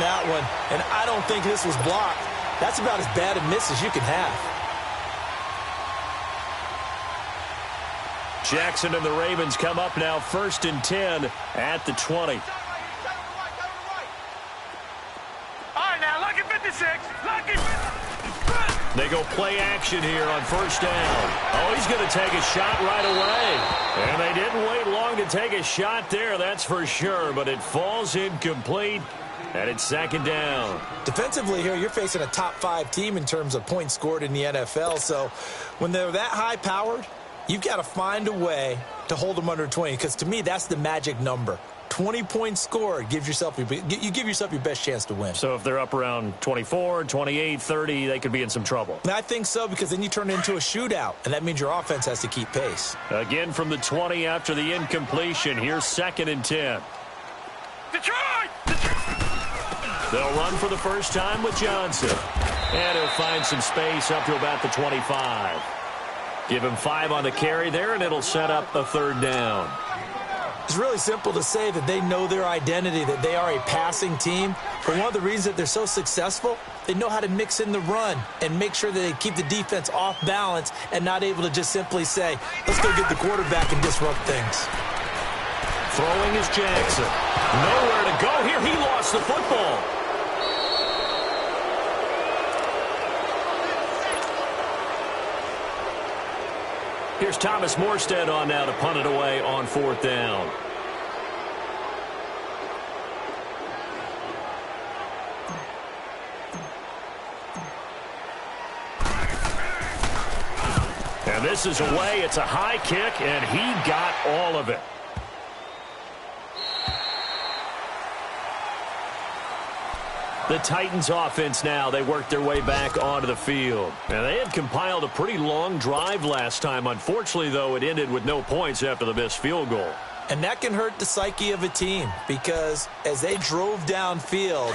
that one, and I don't think this was blocked. That's about as bad a miss as you can have. Jackson and the Ravens come up now 1st and 10 at the 20. All right, now, lucky 56. Lucky 56. They go play action here on 1st down. Oh, he's going to take a shot right away. And they didn't wait long to take a shot there, that's for sure. But it falls incomplete, and it's 2nd down. Defensively here, you're facing a top 5 team in terms of points scored in the NFL. So when they're that high-powered, you've got to find a way to hold them under 20, because to me, that's the magic number. 20 points scored, you give yourself your best chance to win. So if they're up around 24, 28, 30, they could be in some trouble. I think so, because then you turn it into a shootout, and that means your offense has to keep pace. Again from the 20 after the incompletion. Here's 2nd and 10. Detroit! They'll run for the first time with Johnson. And he'll find some space up to about the 25. Give him 5 on the carry there, and it'll set up a 3rd down. It's really simple to say that they know their identity, that they are a passing team. But one of the reasons that they're so successful, they know how to mix in the run and make sure that they keep the defense off balance and not able to just simply say, let's go get the quarterback and disrupt things. Throwing is Jackson. Nowhere to go here. He lost the football. Here's Thomas Morstead on now to punt it away on 4th down. And this is away. It's a high kick, and he got all of it. The Titans offense now, they work their way back onto the field. And they had compiled a pretty long drive last time. Unfortunately, though, it ended with no points after the missed field goal. And that can hurt the psyche of a team, because as they drove downfield,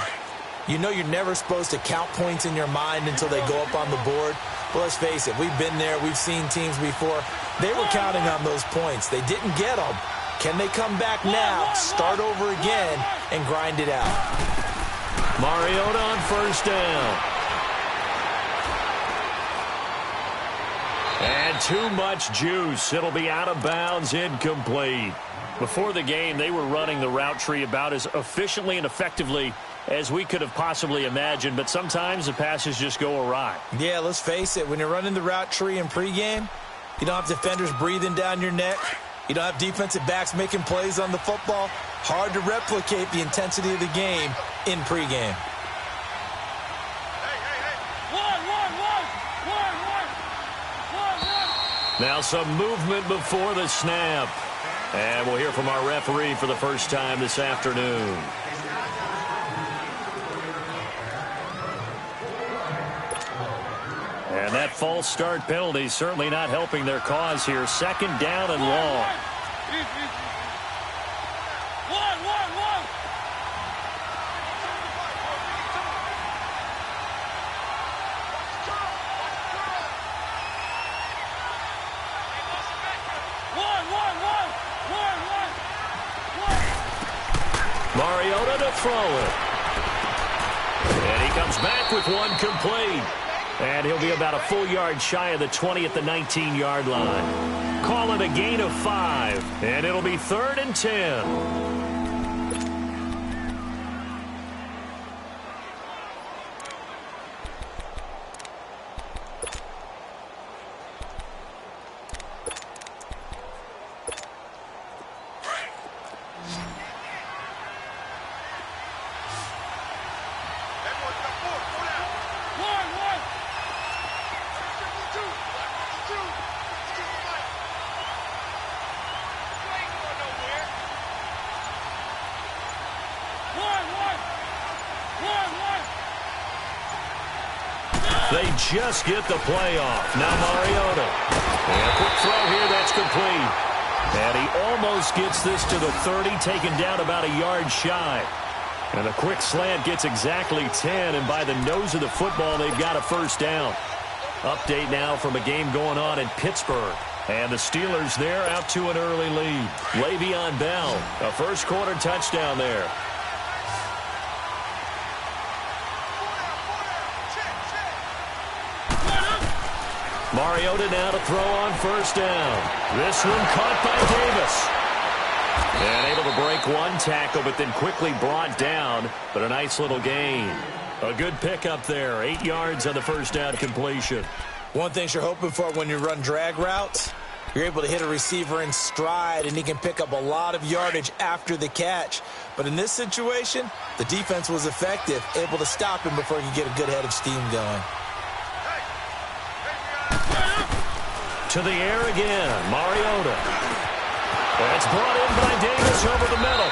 you know you're never supposed to count points in your mind until they go up on the board. Well, let's face it, we've been there, we've seen teams before. They were counting on those points. They didn't get them. Can they come back now, start over again, and grind it out? Mariota on 1st down. And too much juice. It'll be out of bounds, incomplete. Before the game, they were running the route tree about as efficiently and effectively as we could have possibly imagined, but sometimes the passes just go awry. Yeah, let's face it, when you're running the route tree in pregame, you don't have defenders breathing down your neck. You don't have defensive backs making plays on the football. Hard to replicate the intensity of the game in pregame. Now some movement before the snap. And we'll hear from our referee for the first time this afternoon. And that false start penalty certainly not helping their cause here. 2nd down and long. Mariota to throw it. And he comes back with one complete. And he'll be about a full yard shy of the 20 at the 19-yard line. Call it a gain of 5. And it'll be 3rd and 10. They just get the play off. Now Mariota. And a quick throw here, that's complete. And he almost gets this to the 30, taken down about a yard shy. And a quick slant gets exactly 10, and by the nose of the football, they've got a first down. Update now from a game going on in Pittsburgh. And the Steelers there out to an early lead. Le'Veon Bell, a first quarter touchdown there. Mariota now to throw on first down. This one caught by Davis. And able to break one tackle, but then quickly brought down. But a nice little gain. A good pickup there. 8 yards on the first down completion. One thing you're hoping for when you run drag routes, you're able to hit a receiver in stride, and he can pick up a lot of yardage after the catch. But in this situation, the defense was effective, able to stop him before he could get a good head of steam going. To the air again, Mariota. It's brought in by Davis over the middle.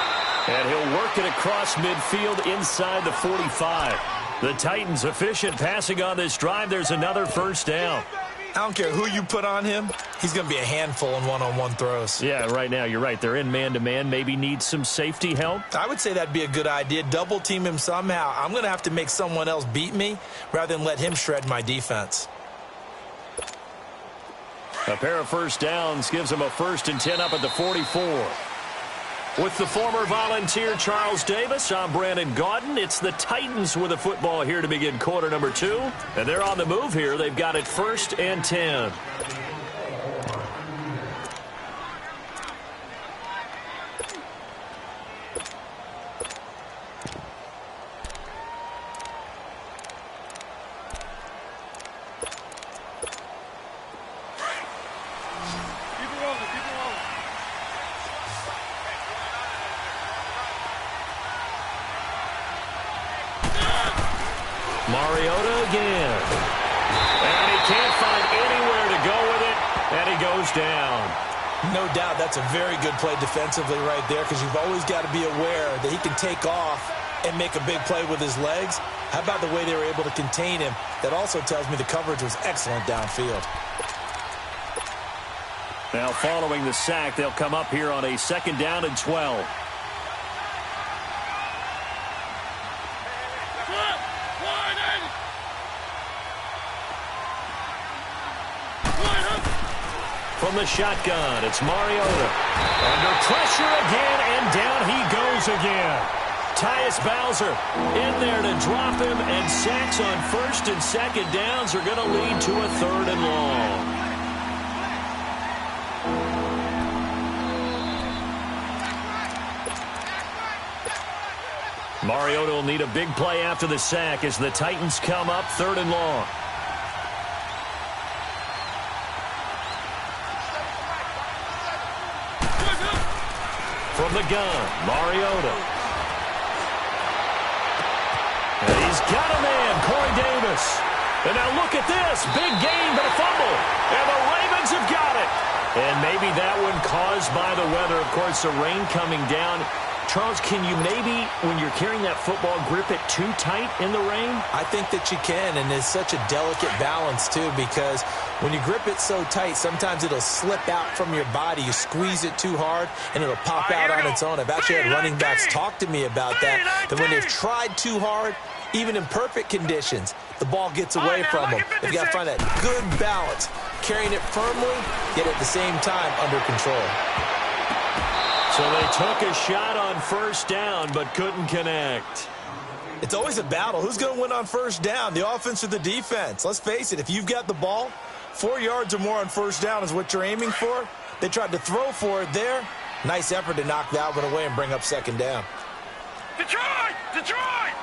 And he'll work it across midfield inside the 45. The Titans efficient passing on this drive. There's another first down. I don't care who you put on him. He's going to be a handful in one-on-one throws. Yeah, right now, you're right. They're in man-to-man. Maybe need some safety help. I would say that'd be a good idea. Double team him somehow. I'm going to have to make someone else beat me rather than let him shred my defense. A pair of first downs gives them a 1st and 10 up at the 44. With the former Volunteer Charles Davis, I'm Brandon Gaudin. It's the Titans with the football here to begin quarter number 2. And they're on the move here. They've got it 1st and 10. Mariota again. And he can't find anywhere to go with it, and he goes down. No doubt that's a very good play defensively right there, because you've always got to be aware that he can take off and make a big play with his legs. How about the way they were able to contain him? That also tells me the coverage was excellent downfield. Now following the sack, they'll come up here on a 2nd down and 12. From the shotgun, it's Mariota. Under pressure again, and down he goes again. Tyus Bowser in there to drop him, and sacks on 1st and 2nd downs are going to lead to a 3rd and long. Mariota will need a big play after the sack as the Titans come up 3rd and long. From the gun, Mariota. And he's got a man, Corey Davis. And now look at this. Big gain, but a fumble. And the Ravens have got it. And maybe that one caused by the weather. Of course, the rain coming down. Charles, can you maybe, when you're carrying that football, grip it too tight in the rain? I think that you can, and it's such a delicate balance, too, because when you grip it so tight, sometimes it'll slip out from your body. You squeeze it too hard, and it'll pop out on its own. I've actually had running backs talk to me about that when they've tried too hard, even in perfect conditions, the ball gets away from them. They've got to find that good balance, carrying it firmly, yet at the same time under control. So they took a shot on 1st down, but couldn't connect. It's always a battle. Who's going to win on 1st down, the offense or the defense? Let's face it, if you've got the ball, 4 yards or more on 1st down is what you're aiming for. They tried to throw for it there. Nice effort to knock that one away and bring up 2nd down. Detroit! Detroit!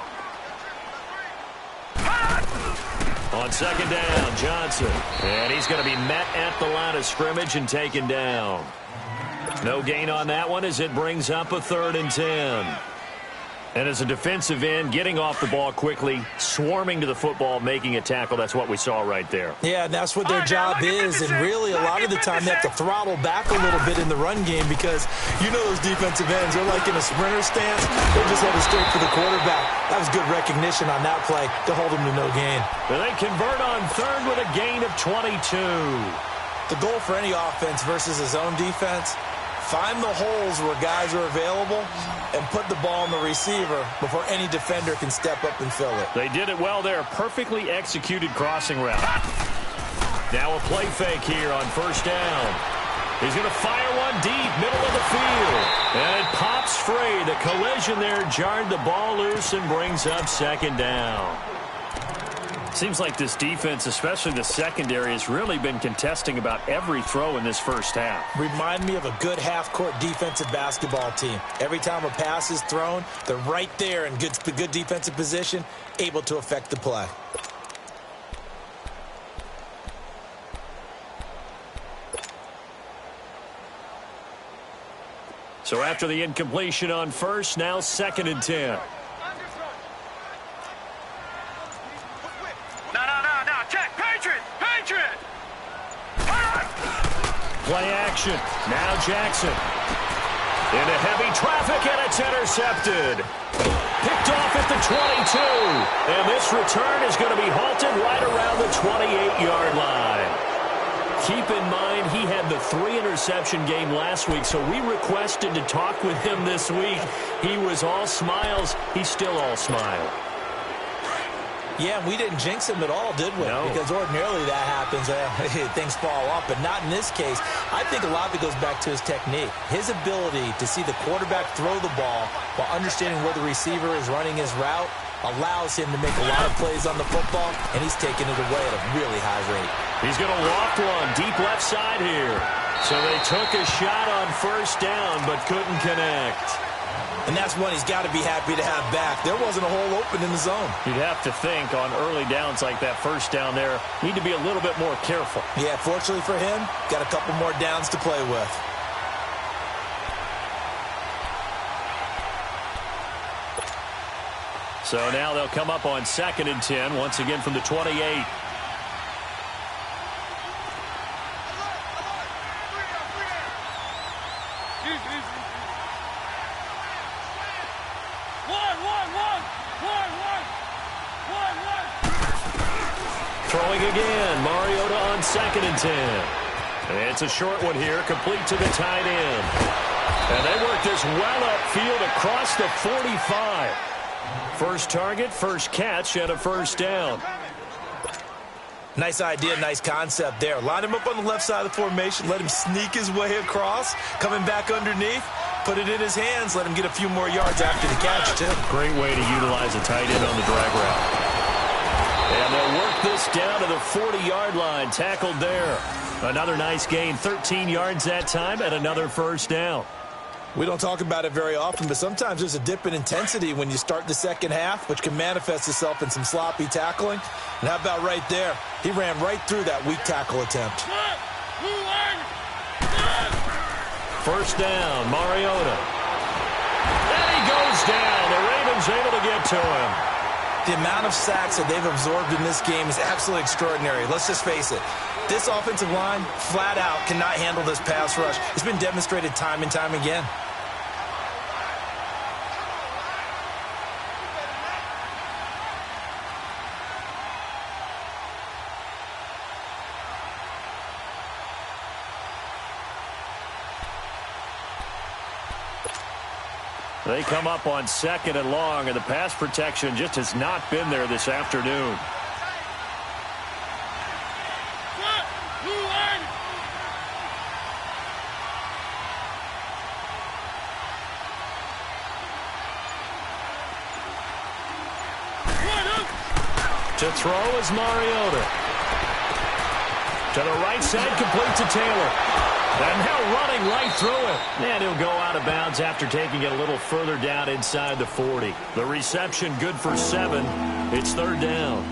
On 2nd down, Johnson. And he's going to be met at the line of scrimmage and taken down. No gain on that one as it brings up a 3rd and 10. And as a defensive end, getting off the ball quickly, swarming to the football, making a tackle, that's what we saw right there. Yeah, and that's what their job is, and really a lot of the time they have to throttle back a little bit in the run game because you know those defensive ends, they're like in a sprinter stance. They're just headed straight for the quarterback. That was good recognition on that play to hold them to no gain. And they convert on 3rd with a gain of 22. The goal for any offense versus his own defense, find the holes where guys are available and put the ball on the receiver before any defender can step up and fill it. They did it well there. Perfectly executed crossing route. Now a play fake here on 1st down. He's going to fire one deep, middle of the field. And it pops free. The collision there jarred the ball loose and brings up 2nd down. Seems like this defense, especially the secondary, has really been contesting about every throw in this first half. Remind me of a good half-court defensive basketball team. Every time a pass is thrown, they're right there in good defensive position, able to affect the play. So after the incompletion on first, now 2nd and 10. Play action. Now Jackson. Into heavy traffic, and it's intercepted. Picked off at the 22. And this return is going to be halted right around the 28-yard line. Keep in mind, he had the 3-interception game last week, so we requested to talk with him this week. He was all smiles. He's still all smile. Yeah, we didn't jinx him at all, did we? No. Because ordinarily that happens. Things fall off, but not in this case. I think a lot of it goes back to his technique. His ability to see the quarterback throw the ball while understanding where the receiver is running his route allows him to make a lot of plays on the football, and he's taking it away at a really high rate. He's going to loft one deep left side here. So they took a shot on first down, but couldn't connect. And that's one he's got to be happy to have back. There wasn't a hole open in the zone. You'd have to think on early downs like that first down there, need to be a little bit more careful. Yeah, fortunately for him, got a couple more downs to play with. So now they'll come up on 2nd and 10, once again from the 28. Throwing again, Mariota on 2nd and 10. It's a short one here, complete to the tight end. And they work this well upfield across the 45. First target, first catch, and a first down. Nice idea, nice concept there. Line him up on the left side of the formation, let him sneak his way across, coming back underneath, put it in his hands, let him get a few more yards after the catch, too. Great way to utilize a tight end on the drag route. And they'll work this down to the 40-yard line, tackled there. Another nice gain, 13 yards that time, and another first down. We don't talk about it very often, but sometimes there's a dip in intensity when you start the second half, which can manifest itself in some sloppy tackling. And how about right there? He ran right through that weak tackle attempt. First down, Mariota. And he goes down. The Ravens able to get to him. The amount of sacks that they've absorbed in this game is absolutely extraordinary. Let's just face it. This offensive line, flat out, cannot handle this pass rush. It's been demonstrated time and time again. They come up on 2nd and long, and the pass protection just has not been there this afternoon. To throw is Mariota. To the right side, complete to Taylor. And now running right through it. And he'll go out of bounds after taking it a little further down inside the 40. The reception good for 7. It's 3rd down.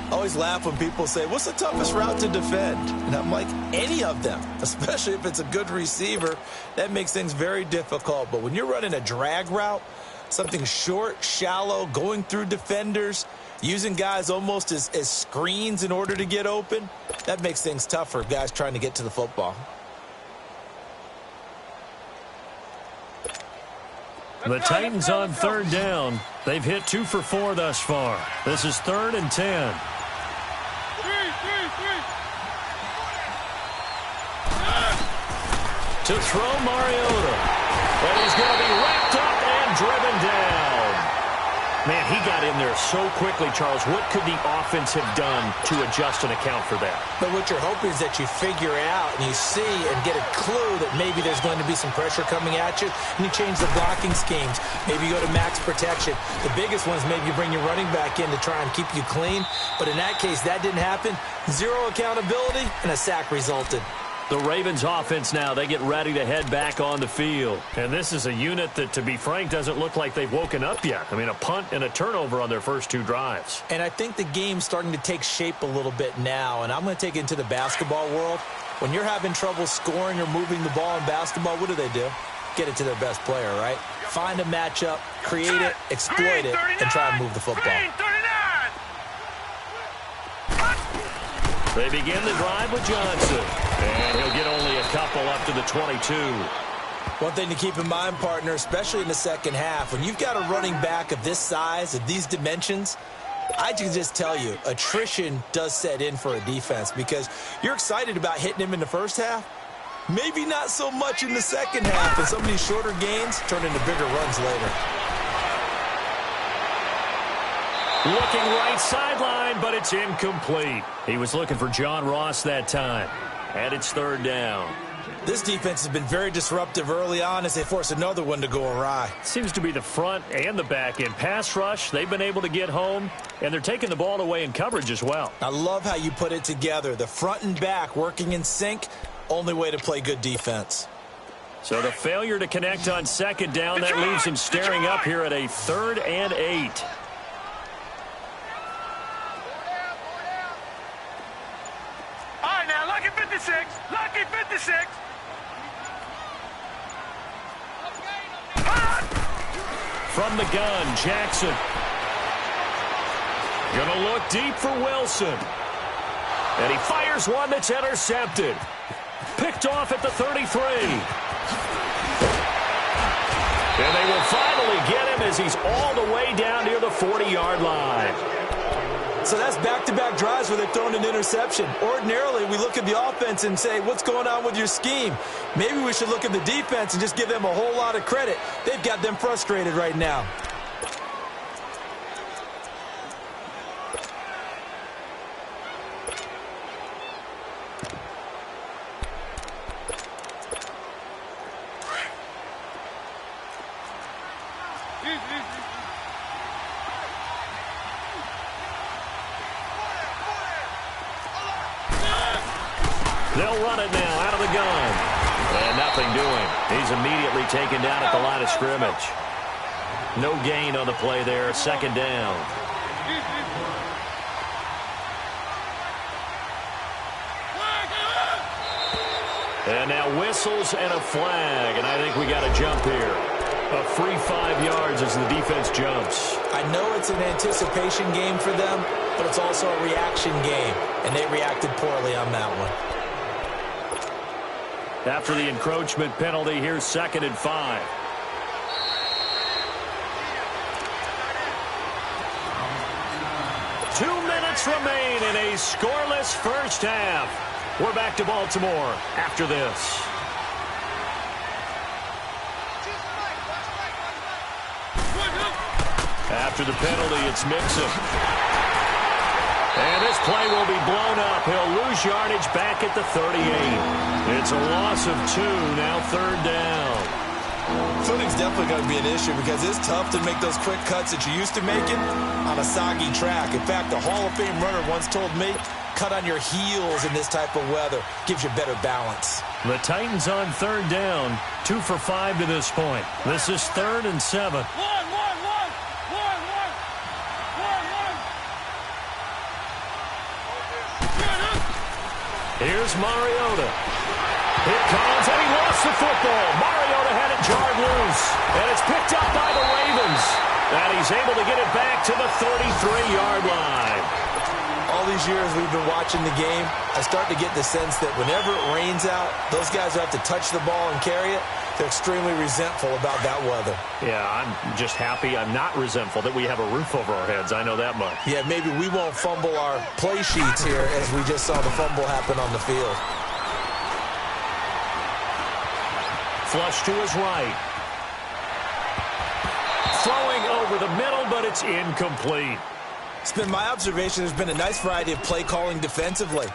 I always laugh when people say, what's the toughest route to defend? And I'm like, any of them, especially if it's a good receiver. That makes things very difficult. But when you're running a drag route, something short, shallow, going through defenders, using guys almost as screens in order to get open, that makes things tough for guys trying to get to the football. The Titans on 3rd down. They've hit 2 for 4 thus far. This is 3rd and 10. To throw Mariota. And he's going to be wrapped up and driven down. Man, he got in there so quickly, Charles. What could the offense have done to adjust and account for that? But what you're hoping is that you figure out and you see and get a clue that maybe there's going to be some pressure coming at you, and you change the blocking schemes. Maybe you go to max protection. The biggest one is maybe you bring your running back in to try and keep you clean. But in that case, that didn't happen. Zero accountability, and a sack resulted. The Ravens offense now, they get ready to head back on the field. And this is a unit that, to be frank, doesn't look like they've woken up yet. I mean, a punt and a turnover on their first two drives. And I think the game's starting to take shape a little bit now, and I'm going to take it into the basketball world. When you're having trouble scoring or moving the ball in basketball, what do? Get it to their best player, right? Find a matchup, create it, exploit it, and try and move the football. They begin the drive with Johnson. And he'll get only a couple up to the 22. One thing to keep in mind, partner, especially in the second half, when you've got a running back of this size, of these dimensions, I can just tell you, attrition does set in for a defense because you're excited about hitting him in the first half. Maybe not so much in the second half, and some of these shorter gains turn into bigger runs later. Looking right sideline, but it's incomplete. He was looking for John Ross that time. And it's third down. This defense has been very disruptive early on as they force another one to go awry. Seems to be the front and the back end. Pass rush, they've been able to get home, and they're taking the ball away in coverage as well. I love how you put it together. The front and back working in sync, only way to play good defense. So the failure to connect on second down, that leaves him staring up here at a 3rd and 8. Lucky 56! Lucky 56! From the gun, Jackson. Gonna look deep for Wilson. And he fires one that's intercepted. Picked off at the 33. And they will finally get him as he's all the way down near the 40-yard line. So that's back-to-back drives where they've thrown an interception. Ordinarily, we look at the offense and say, what's going on with your scheme? Maybe we should look at the defense and just give them a whole lot of credit. They've got them frustrated right now. They'll run it now out of the gun. And nothing doing. He's immediately taken down at the line of scrimmage. No gain on the play there. Second down. And now whistles and a flag. And I think we got a jump here. A free 5 yards as the defense jumps. I know it's an anticipation game for them, but it's also a reaction game. And they reacted poorly on that one. After the encroachment penalty, here's 2nd and 5. Two minutes remain in a scoreless first half. We're back to Baltimore after this. After the penalty, it's Mixon. And this play will be blown up. He'll lose yardage back at the 38. It's a loss of 2, now 3rd down. Footing's definitely going to be an issue because it's tough to make those quick cuts that you used to making on a soggy track. In fact, a Hall of Fame runner once told me, cut on your heels in this type of weather. Gives you better balance. The Titans on 3rd down, 2 for 5 to this point. This is 3rd and 7. Here's Mariota. It comes, and he lost the football. Mariota had it jarred loose, and it's picked up by the Ravens. And he's able to get it back to the 33-yard line. All these years we've been watching the game, I start to get the sense that whenever it rains out, those guys who have to touch the ball and carry it, they're extremely resentful about that weather. Yeah, I'm just happy I'm not resentful that we have a roof over our heads. I know that much. Yeah, maybe we won't fumble our play sheets here as we just saw the fumble happen on the field. Flush to his right. Throwing over over the middle, but it's incomplete. It's been my observation there's been a nice variety of play calling defensively.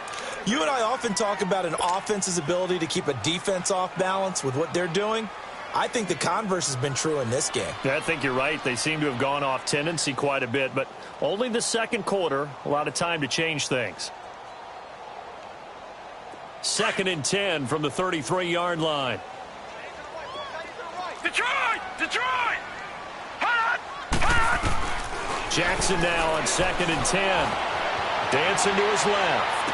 You and I often talk about an offense's ability to keep a defense off balance with what they're doing. I think the converse has been true in this game. Yeah, I think you're right. They seem to have gone off tendency quite a bit, but only the second quarter, a lot of time to change things. 2nd and 10 from the 33-yard line. Detroit! Detroit! Hot! Hot! Jackson now on 2nd and 10. Dancing to his left.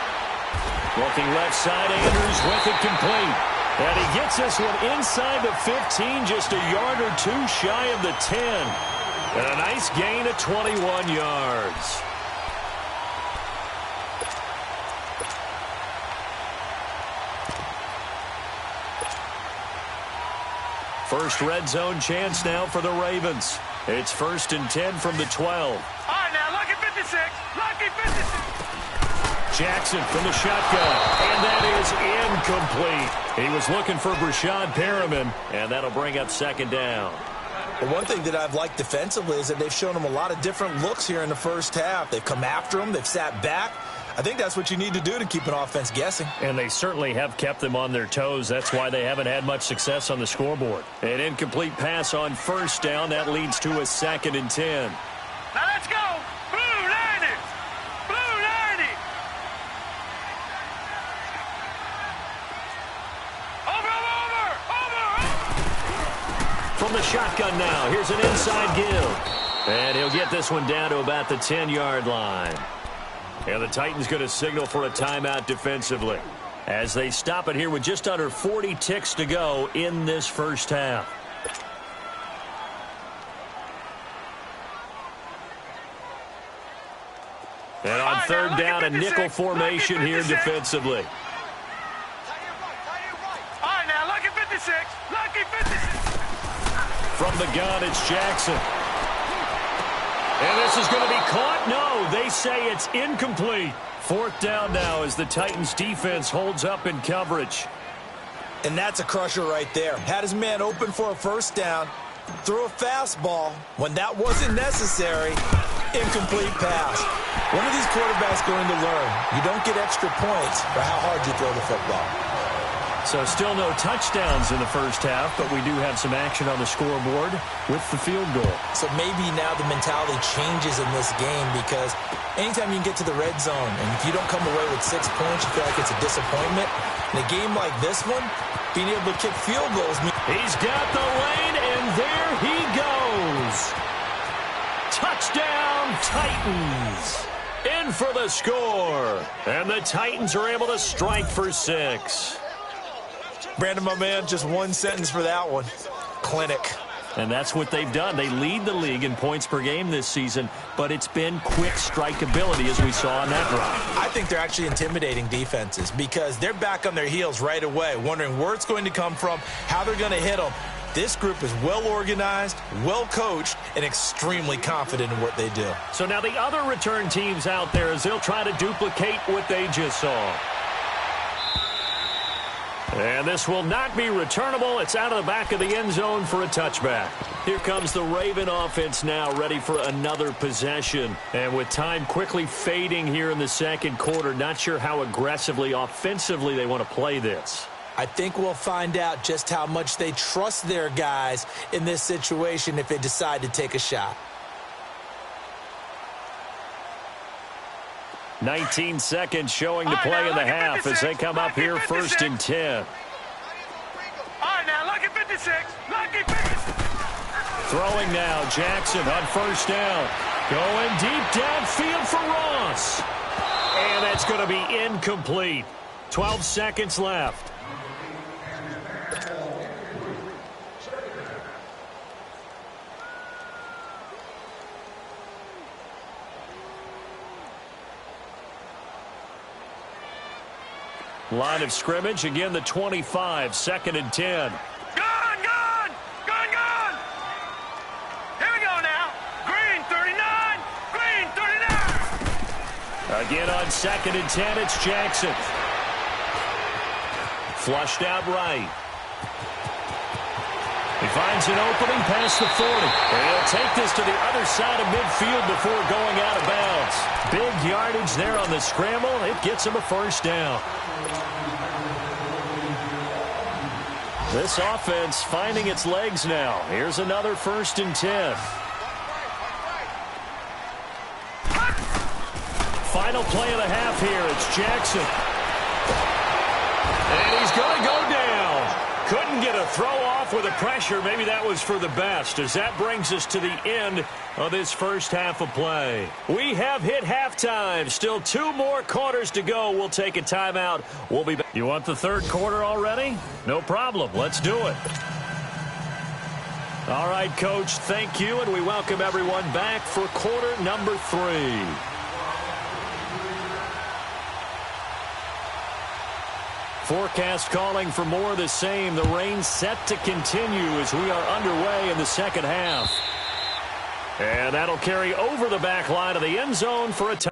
Looking left side, Andrews with it complete. And he gets this one inside the 15, just a yard or two shy of the 10. And a nice gain of 21 yards. First red zone chance now for the Ravens. It's 1st and 10 from the 12. All right, now, lucky 56. Lucky 56. Jackson from the shotgun. And that is incomplete. He was looking for Brashad Perriman, and that'll bring up 2nd down. But one thing that I've liked defensively is that they've shown him a lot of different looks here in the first half. They've come after him. They've sat back. I think that's what you need to do to keep an offense guessing. And they certainly have kept them on their toes. That's why they haven't had much success on the scoreboard. An incomplete pass on 1st down. That leads to a 2nd and 10. Now let's go. Blue 90. Blue 90. Over. From the shotgun now, here's an inside give. And he'll get this one down to about the 10-yard line. And the Titans going to signal for a timeout defensively as they stop it here with just under 40 ticks to go in this first half. And on 3rd down, a nickel formation here defensively. All right, now, lucky 56. Lucky 56. From the gun, it's Jackson. And this is going to be caught. No, they say it's incomplete. 4th down now as the Titans defense holds up in coverage. And that's a crusher right there. Had his man open for a 1st down, threw a fastball when that wasn't necessary. Incomplete pass. One of these quarterbacks going to learn. You don't get extra points for how hard you throw the football. So still no touchdowns in the first half, but we do have some action on the scoreboard with the field goal. So maybe now the mentality changes in this game because anytime you can get to the red zone and if you don't come away with 6 points, you feel like it's a disappointment. In a game like this one, being able to kick field goals. He's got the lane, and there he goes. Touchdown, Titans. In for the score. And the Titans are able to strike for 6. Brandon, my man, just one sentence for that one. Clinic. And that's what they've done. They lead the league in points per game this season, but it's been quick strikeability as we saw on that drive. I think they're actually intimidating defenses because they're back on their heels right away, wondering where it's going to come from, how they're going to hit them. This group is well organized, well coached, and extremely confident in what they do. So now the other return teams out there as they'll try to duplicate what they just saw. And this will not be returnable. It's out of the back of the end zone for a touchback. Here comes the Raven offense now, ready for another possession. And with time quickly fading here in the second quarter, not sure how aggressively, offensively they want to play this. I think we'll find out just how much they trust their guys in this situation if they decide to take a shot. 19 seconds showing to play in the half as they come up here 1st and 10. All right, now, lucky 56. Lucky 56. Throwing now, Jackson on 1st down. Going deep downfield for Ross. And that's going to be incomplete. 12 seconds left. Line of scrimmage, again the 25, 2nd and 10. Gone! Here we go now. Green 39. Green 39. Again on 2nd and 10, it's Jackson. Flushed out right. finds an opening past the 40. And he'll take this to the other side of midfield before going out of bounds. Big yardage there on the scramble. It gets him a first down. This offense finding its legs now. Here's another 1st and 10. Final play of the half here. It's Jackson. And he's going to go down. Couldn't get a throw off with the pressure. Maybe that was for the best, as that brings us to the end of this first half of play. We have hit halftime. Still 2 more quarters to go. We'll take a timeout. We'll be back. You want the 3rd quarter already? No problem. Let's do it. All right, Coach, thank you, and we welcome everyone back for quarter number 3. Forecast calling for more of the same. The rain set to continue as we are underway in the second half. And that'll carry over the back line of the end zone for a touchdown.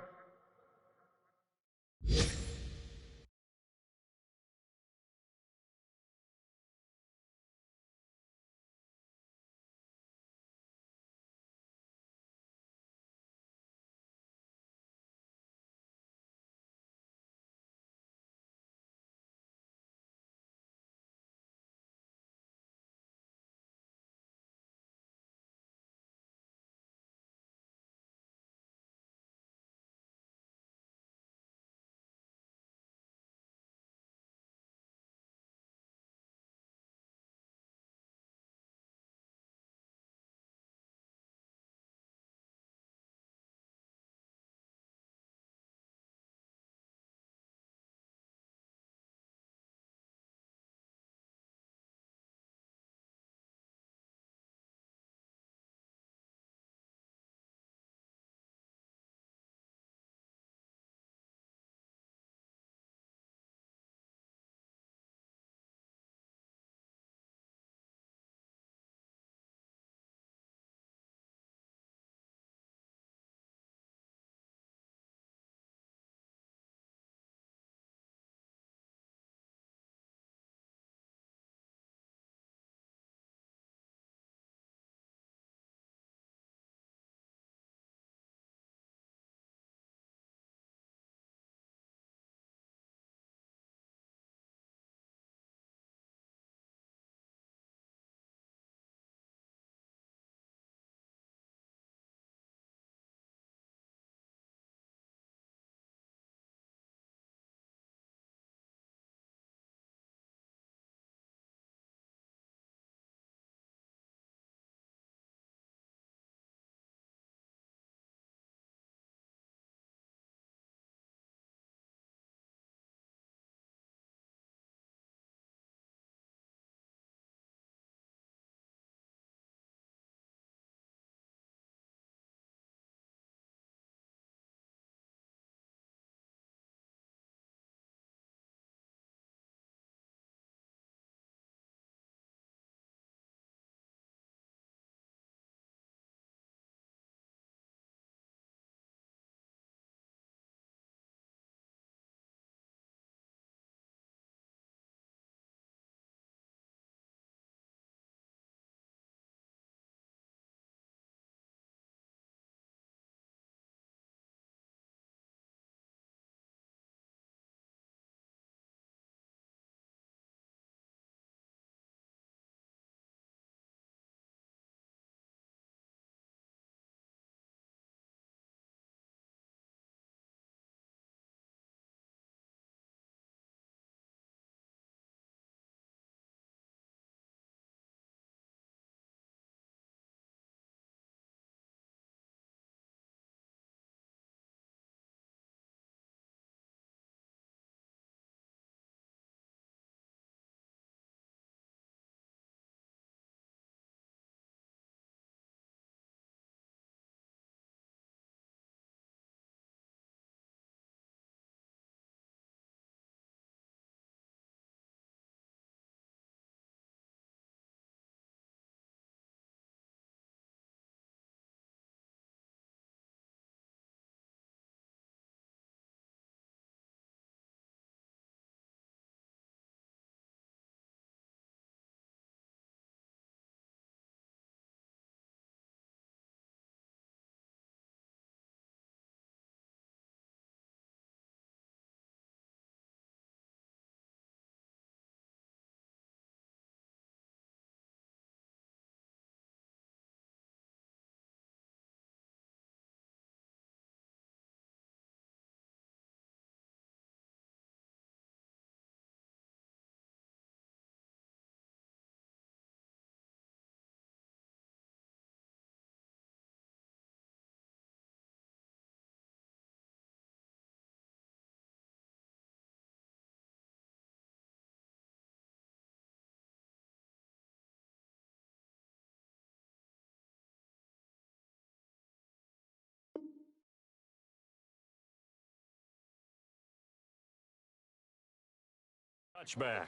Touchback.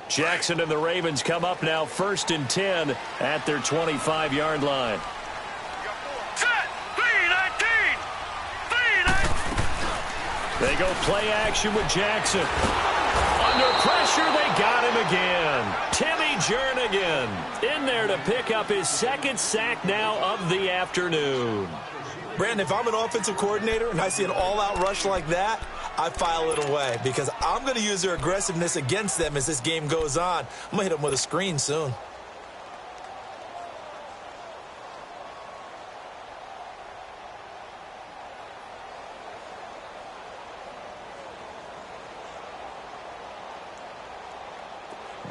Jackson and the Ravens come up now 1st and 10 at their 25-yard line. Set. 3-19. They go play action with Jackson. Under pressure, they got him again. Timmy Jernigan in there to pick up his 2nd sack now of the afternoon. Brandon, if I'm an offensive coordinator and I see an all-out rush like that, I file it away because I'm going to use their aggressiveness against them as this game goes on. I'm going to hit them with a screen soon.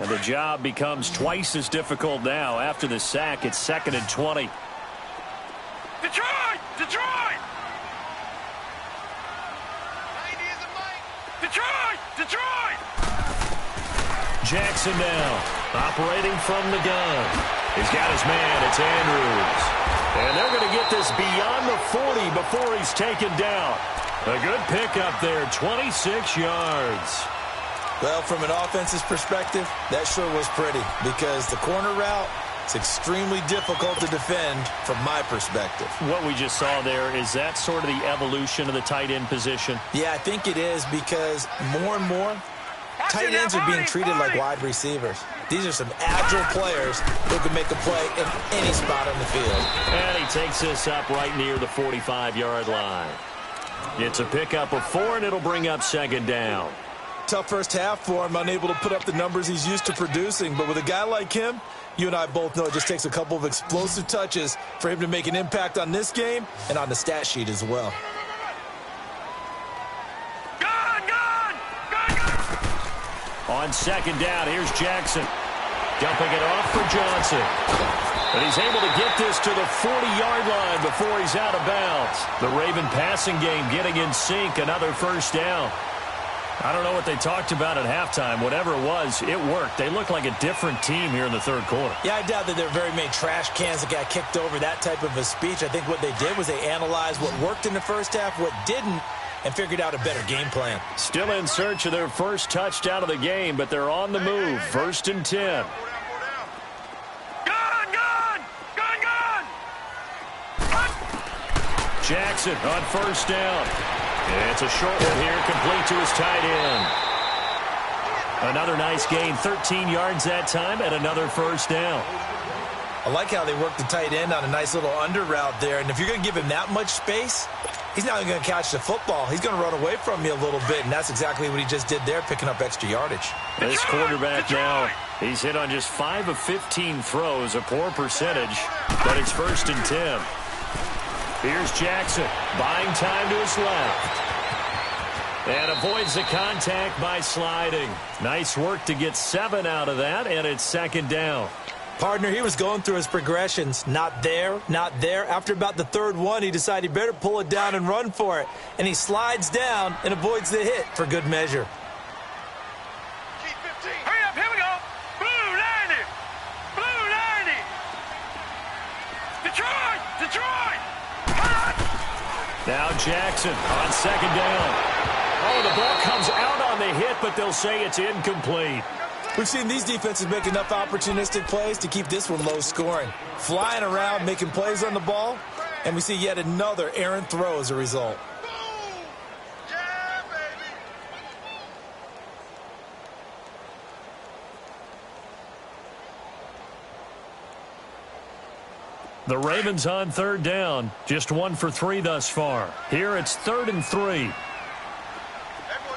And the job becomes twice as difficult now. After the sack, it's 2nd and 20. Detroit! Detroit! Detroit! Detroit! Jackson now, operating from the gun. He's got his man. It's Andrews. And they're going to get this beyond the 40 before he's taken down. A good pickup there, 26 yards. Well, from an offense's perspective, that sure was pretty because the corner route is extremely difficult to defend from my perspective. What we just saw there, is that sort of the evolution of the tight end position? Yeah, I think it is because more and more, tight ends are being treated like wide receivers. These are some agile players who can make a play in any spot on the field. And he takes this up right near the 45-yard line. It's a pickup of 4, and it'll bring up 2nd down. Tough first half for him, unable to put up the numbers he's used to producing. But with a guy like him, you and I both know it just takes a couple of explosive touches for him to make an impact on this game and on the stat sheet as well. On 2nd down, here's Jackson. Dumping it off for Johnson. But he's able to get this to the 40-yard line before he's out of bounds. The Raven passing game getting in sync, another 1st down. I don't know what they talked about at halftime. Whatever it was, it worked. They look like a different team here in the 3rd quarter. Yeah, I doubt that there are very many trash cans that got kicked over, that type of a speech. I think what they did was they analyzed what worked in the first half, what didn't, and figured out a better game plan. Still in search of their first touchdown of the game, but they're on the move. 1st and 10. Jackson on 1st down. It's a short one here, complete to his tight end. Another nice gain, 13 yards that time, and another 1st down. I like how they work the tight end on a nice little under route there. And if you're going to give him that much space, he's not going to catch the football. He's going to run away from you a little bit, and that's exactly what he just did there, picking up extra yardage. This quarterback now, he's hit on just 5 of 15 throws, a poor percentage, but it's 1st and 10. Here's Jackson, buying time to his left. And avoids the contact by sliding. Nice work to get 7 out of that, and it's 2nd down. Partner, he was going through his progressions. Not there, not there. After about the 3rd one, he decided he better pull it down and run for it. And he slides down and avoids the hit for good measure. Hurry up, here we go. Blue 90. Blue 90. Detroit! Detroit! Now Jackson on 2nd down. Oh, the ball comes out on the hit, but they'll say it's incomplete. We've seen these defenses make enough opportunistic plays to keep this one low scoring. Flying around, making plays on the ball, and we see yet another errant throw as a result. Yeah, baby. The Ravens on 3rd down, just 1 for 3 thus far. Here it's 3rd and 3. All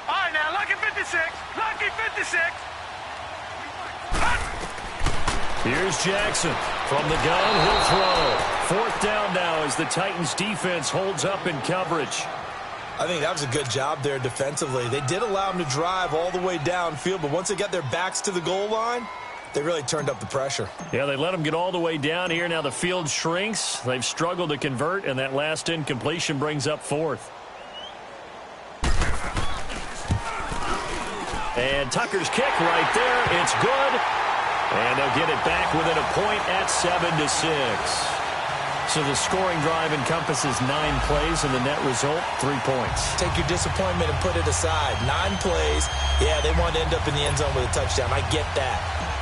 right, now, lucky 56. Lucky 56. Here's Jackson. From the gun, he'll throw. 4th down now as the Titans defense holds up in coverage. I think that was a good job there defensively. They did allow him to drive all the way downfield, but once they got their backs to the goal line, They really turned up the pressure. Yeah, they let them get all the way down here. Now the field shrinks. They've struggled to convert, and that last incompletion brings up fourth. And Tucker's kick right there. It's good. And they'll get it back within a point at 7-6. So the scoring drive encompasses 9 plays, and the net result, 3 points. Take your disappointment and put it aside. 9 plays. Yeah, they want to end up in the end zone with a touchdown. I get that.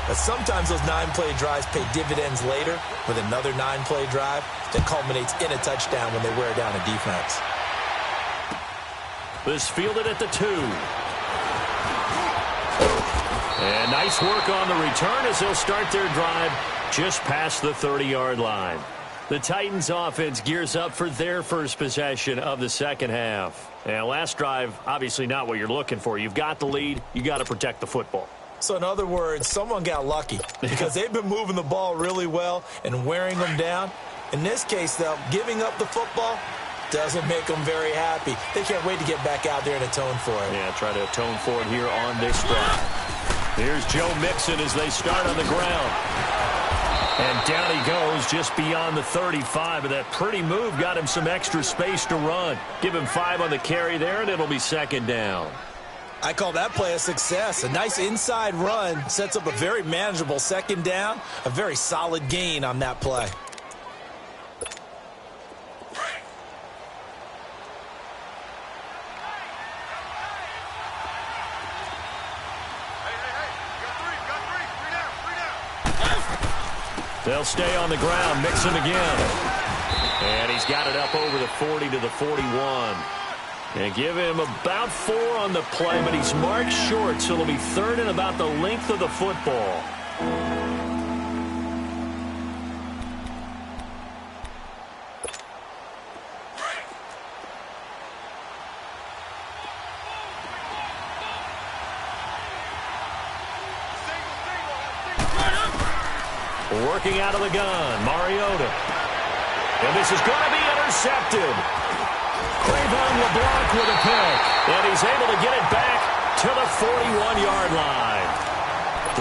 But sometimes those 9-play drives pay dividends later with another 9-play drive that culminates in a touchdown when they wear down a defense. This fielded at the 2. And nice work on the return as they'll start their drive just past the 30-yard line. The Titans offense gears up for their first possession of the second half. And last drive, obviously not what you're looking for. You've got the lead. You got to protect the football. So in other words, someone got lucky because they've been moving the ball really well and wearing them down. In this case, though, giving up the football doesn't make them very happy. They can't wait to get back out there and atone for it. Yeah, try to atone for it here on this drive. Here's Joe Mixon as they start on the ground. And down he goes just beyond the 35. And that pretty move got him some extra space to run. Give him 5 on the carry there, and it'll be second down. I call that play a success. A nice inside run sets up a very manageable second down. A very solid gain on that play. They'll stay on the ground. Mixon again. And he's got it up over the 40 to the 41. And give him about 4 on the play, but he's marked short, so it'll be third and about the length of the football. Working out of the gun, Mariota. And this is going to be intercepted. Cre'Von LeBlanc with a pick. And he's able to get it back to the 41-yard line.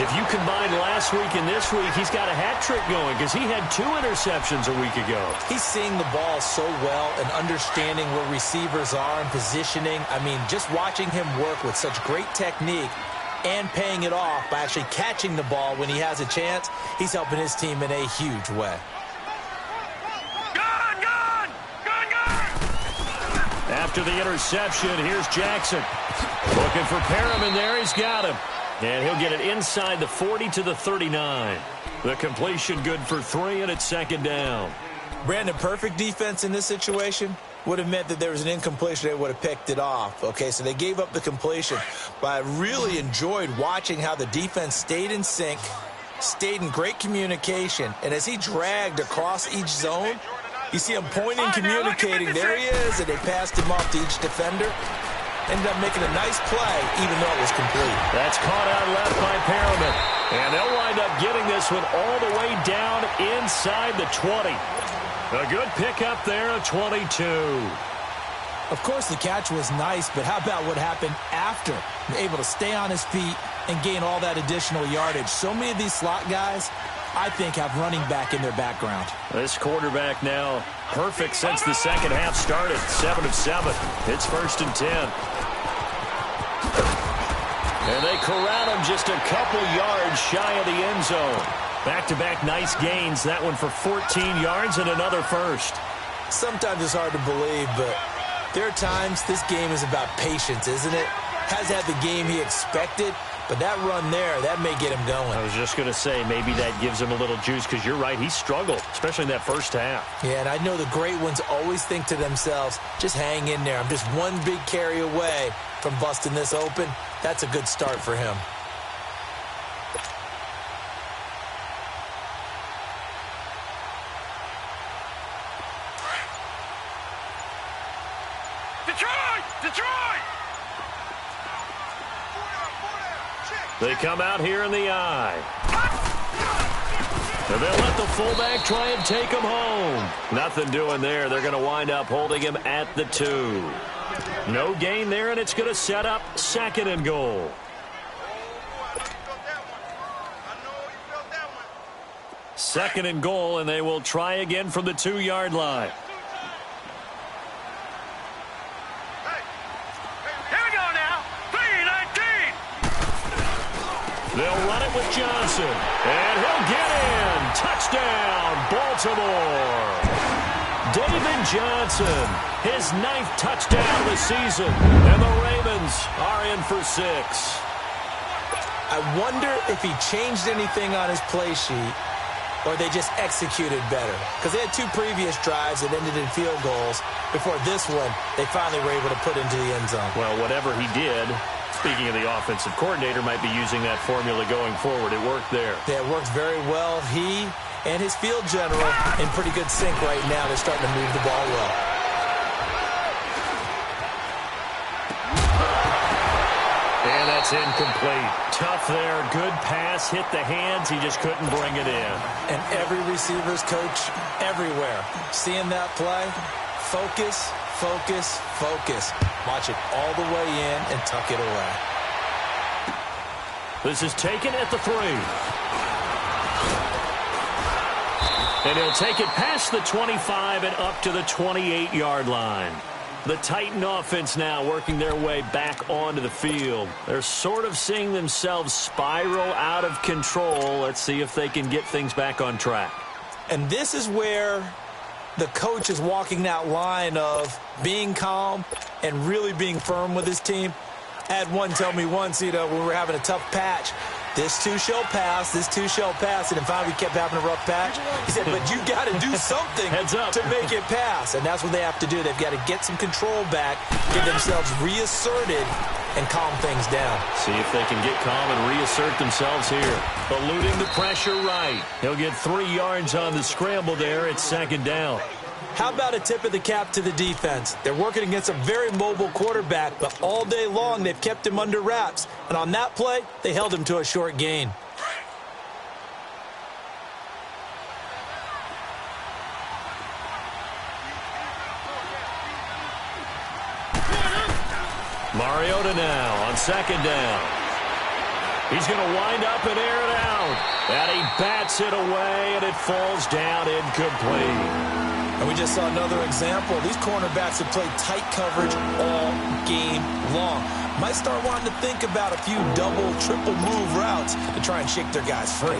If you combine last week and this week, he's got a hat trick going because he had 2 interceptions a week ago. He's seeing the ball so well and understanding where receivers are and positioning. I mean, just watching him work with such great technique and paying it off by actually catching the ball when he has a chance, he's helping his team in a huge way. After the interception, here's Jackson. Looking for Perriman there. He's got him. And he'll get it inside the 40 to the 39. The completion good for 3, and it's second down. Brandon, perfect defense in this situation would have meant that there was an incompletion. They would have picked it off. Okay, so they gave up the completion. But I really enjoyed watching how the defense stayed in sync, stayed in great communication. And as he dragged across each zone, you see him pointing, communicating. There he is, and they passed him off to each defender. Ended up making a nice play, even though it was complete. That's caught out left by Perriman. And they'll wind up getting this one all the way down inside the 20. A good pickup there at 22. Of course, the catch was nice, but how about what happened after? Able to stay on his feet and gain all that additional yardage. So many of these slot guys, I think, have running back in their background. This quarterback now perfect since the second half started. 7 of 7. It's 1st and 10. And they corral him just a couple yards shy of the end zone. Back-to-back nice gains. That one for 14 yards and another first. Sometimes it's hard to believe, but there are times this game is about patience, isn't it? Has had the game he expected, but that run there, that may get him going. I was just going to say, maybe that gives him a little juice because you're right, he struggled, especially in that first half. Yeah, and I know the great ones always think to themselves, just hang in there. I'm just one big carry away from busting this open. That's a good start for him. Detroit! They come out here in the eye. And they'll let the fullback try and take him home. Nothing doing there. They're going to wind up holding him at the 2. No gain there, and it's going to set up 2nd and goal. Second and goal, and they will try again from the 2-yard line. Here we go now. 3-19. They'll run it with Johnson, and he'll get in. Touchdown, Baltimore. David Johnson, his 9th touchdown of the season, and the Ravens are in for 6. I wonder if he changed anything on his play sheet or they just executed better. Because they had 2 previous drives that ended in field goals. Before this one, they finally were able to put into the end zone. Well, whatever he did, speaking of the offensive coordinator, might be using that formula going forward. It worked there. Yeah, it worked very well. He and his field general in pretty good sync right now. They're starting to move the ball well. And that's incomplete. Tough there. Good pass. Hit the hands. He just couldn't bring it in. And every receiver's coach everywhere, seeing that play, focus, focus, focus. Watch it all the way in and tuck it away. This is taken at the 3. And he'll take it past the 25 and up to the 28-yard line. The Titan offense now working their way back onto the field. They're sort of seeing themselves spiral out of control. Let's see if they can get things back on track. And this is where the coach is walking that line of being calm and really being firm with his team. I had one tell me once, when we were having a tough patch, this too shall pass, this too shall pass. And then finally we kept having a rough patch. He said, but you got to do something to make it pass. And that's what they have to do. They've got to get some control back, get themselves reasserted, and calm things down. See if they can get calm and reassert themselves here. Eluding the pressure right. He'll get 3 yards on the scramble there. It's 2nd down. How about a tip of the cap to the defense? They're working against a very mobile quarterback, but all day long they've kept him under wraps. And on that play, they held him to a short gain. Mariota now on 2nd down. He's going to wind up and air it out. And he bats it away, and it falls down incomplete. And we just saw another example. These cornerbacks have played tight coverage all game long. Might start wanting to think about a few double, triple move routes to try and shake their guys free.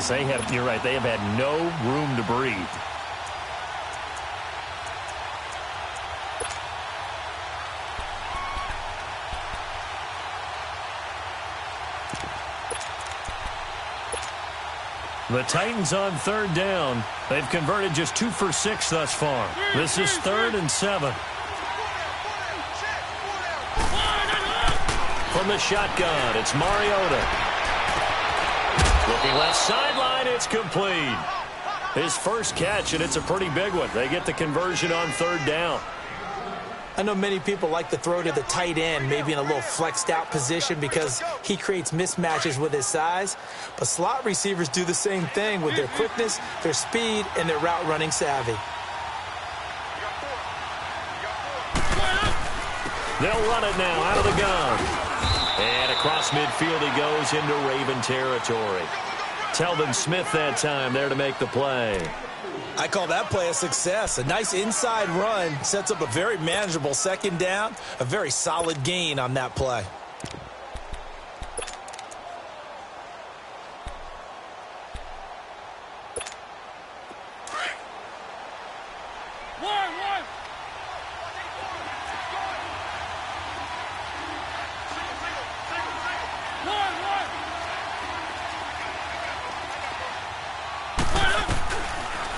You're right. They have had no room to breathe. The Titans on 3rd down. They've converted just 2 for 6 thus far. This is 3rd and 7. From the shotgun, it's Mariota. Looking left sideline, it's complete. His first catch, and it's a pretty big one. They get the conversion on 3rd down. I know many people like to throw to the tight end, maybe in a little flexed out position because he creates mismatches with his size. But slot receivers do the same thing with their quickness, their speed, and their route running savvy. They'll run it now out of the gun. And across midfield he goes into Raven territory. Telvin Smith that time there to make the play. I call that play a success. A nice inside run sets up a very manageable 2nd down. A very solid gain on that play.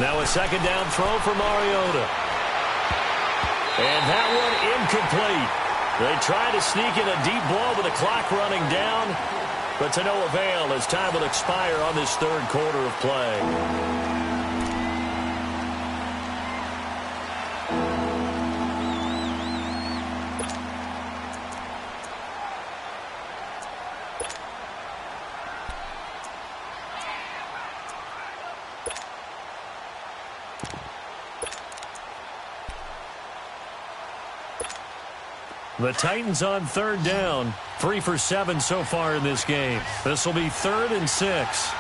Now a 2nd down throw for Mariota. And that one incomplete. They try to sneak in a deep ball with the clock running down, but to no avail as time will expire on this 3rd quarter of play. The Titans on 3rd down. 3 for 7 so far in this game. This will be 3rd and 6.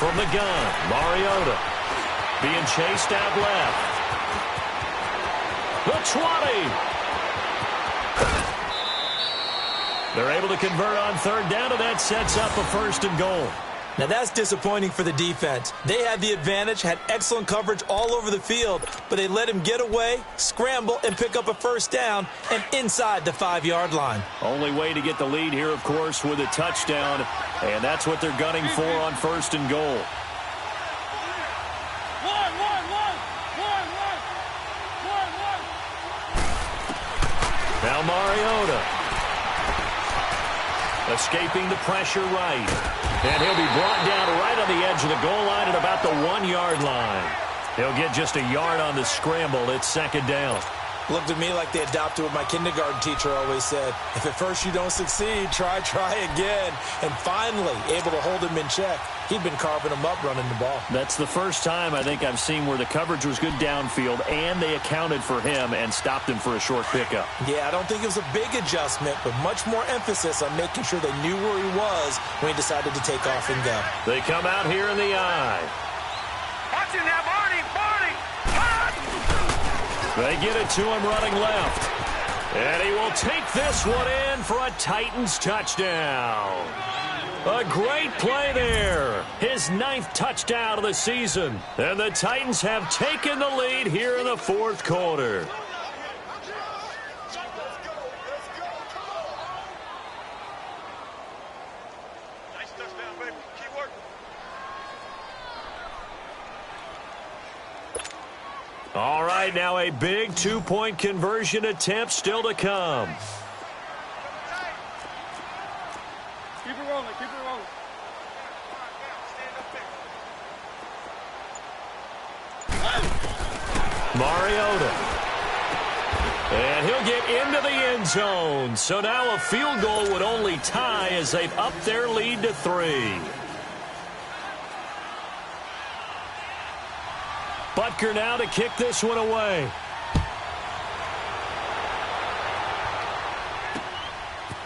from the gun. Mariota being chased out left. The 20. They're able to convert on third down, and that sets up a 1st and goal. Now, that's disappointing for the defense. They had the advantage, had excellent coverage all over the field, but they let him get away, scramble, and pick up a 1st down and inside the 5-yard line. Only way to get the lead here, of course, with a touchdown, and that's what they're gunning for on 1st and goal. Now Mariota. Escaping the pressure right. And he'll be brought down right on the edge of the goal line at about the 1-yard line. He'll get just a yard on the scramble. It's 2nd down. Looked at me like they adopted what my kindergarten teacher always said. If at first you don't succeed, try again. And finally, able to hold him in check. He'd been carving him up running the ball. That's the first time I think I've seen where the coverage was good downfield and they accounted for him and stopped him for a short pickup. Yeah, I don't think it was a big adjustment, but much more emphasis on making sure they knew where he was when he decided to take off and go. They come out here in the eye. Watch it now, Barney! They get it to him running left. And he will take this one in for a Titans touchdown. A great play there. His 9th touchdown of the season. And the Titans have taken the lead here in the 4th quarter. Nice touchdown, baby. Keep working. All right, now a big 2-point conversion attempt still to come. Keep it rolling, keep it rolling. Mariota. And he'll get into the end zone. So now a field goal would only tie as they've upped their lead to 3. Butker now to kick this one away.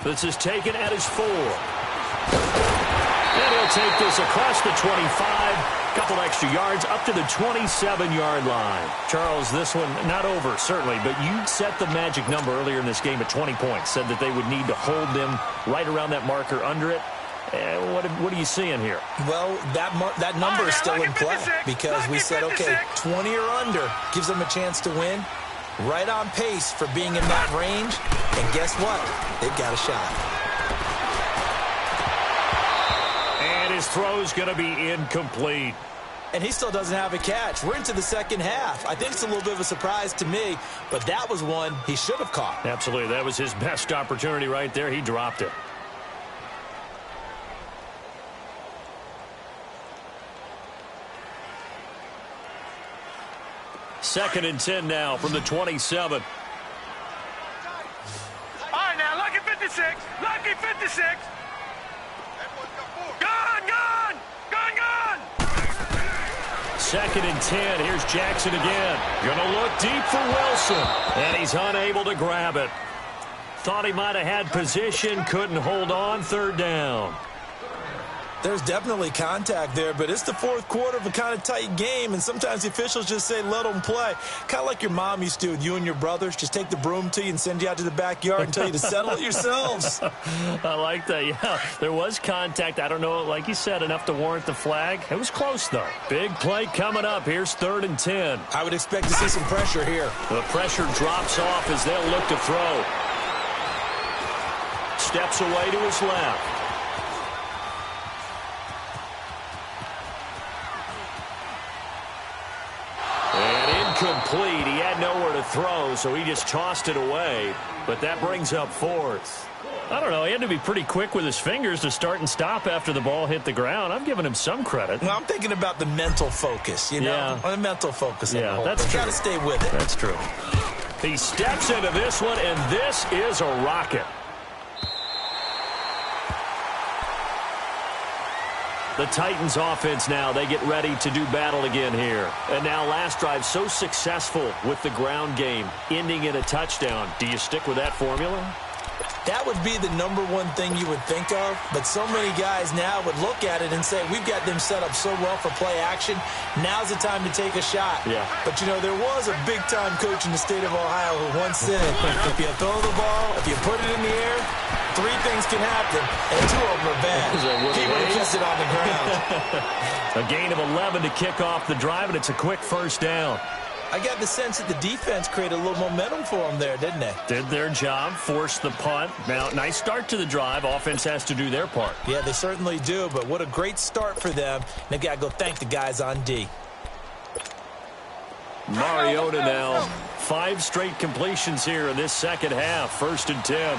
This is taken at his 4. And he'll take this across the 25. Couple extra yards up to the 27-yard line. Charles, this one not over, certainly, but you set the magic number earlier in this game at 20 points. Said that they would need to hold them right around that marker under it. What are you seeing here? Well, that number is still in play because we said, okay, 20 or under gives them a chance to win. Right on pace for being in that range. And guess what? They've got a shot. And his throw's going to be incomplete. And he still doesn't have a catch. We're into the 2nd half. I think it's a little bit of a surprise to me, but that was one he should have caught. Absolutely. That was his best opportunity right there. He dropped it. Second and 10 now from the 27. All right, now, lucky 56. Lucky 56. Gun, gun! Gun, gun! 2nd and 10. Here's Jackson again. Gonna look deep for Wilson. And he's unable to grab it. Thought he might have had position. Couldn't hold on. 3rd down. There's definitely contact there, but it's the 4th quarter of a kind of tight game, and sometimes the officials just say, let them play. Kind of like your mom used to with you and your brothers. Just take the broom to you and send you out to the backyard and tell you to settle it yourselves. I like that, yeah. There was contact. I don't know, like you said, enough to warrant the flag. It was close, though. Big play coming up. Here's 3rd and 10. I would expect to see some pressure here. The pressure drops off as they'll look to throw. Steps away to his left. Complete. He had nowhere to throw, so he just tossed it away. But that brings up 4th. I don't know. He had to be pretty quick with his fingers to start and stop after the ball hit the ground. I'm giving him some credit. Well, I'm thinking about the mental focus, you know? Yeah. The mental focus. Yeah, that's true. Got to stay with it. That's true. He steps into this one, and this is a rocket. The Titans offense now, they get ready to do battle again here. And now last drive so successful with the ground game, ending in a touchdown. Do you stick with that formula? That would be the number one thing you would think of, but so many guys now would look at it and say, we've got them set up so well for play action, now's the time to take a shot. Yeah. But, you know, there was a big-time coach in the state of Ohio who once said, if you throw the ball, if you put it in the air, 3 things can happen, and 2 of them are bad. He would have kept it on the ground. A gain of 11 to kick off the drive, and it's a quick first down. I got the sense that the defense created a little momentum for them there, didn't they? Did their job, forced the punt. Now, nice start to the drive. Offense has to do their part. Yeah, they certainly do, but what a great start for them. They've got to go thank the guys on D. Mariota now, 5 straight completions here in this second half. 1st and 10.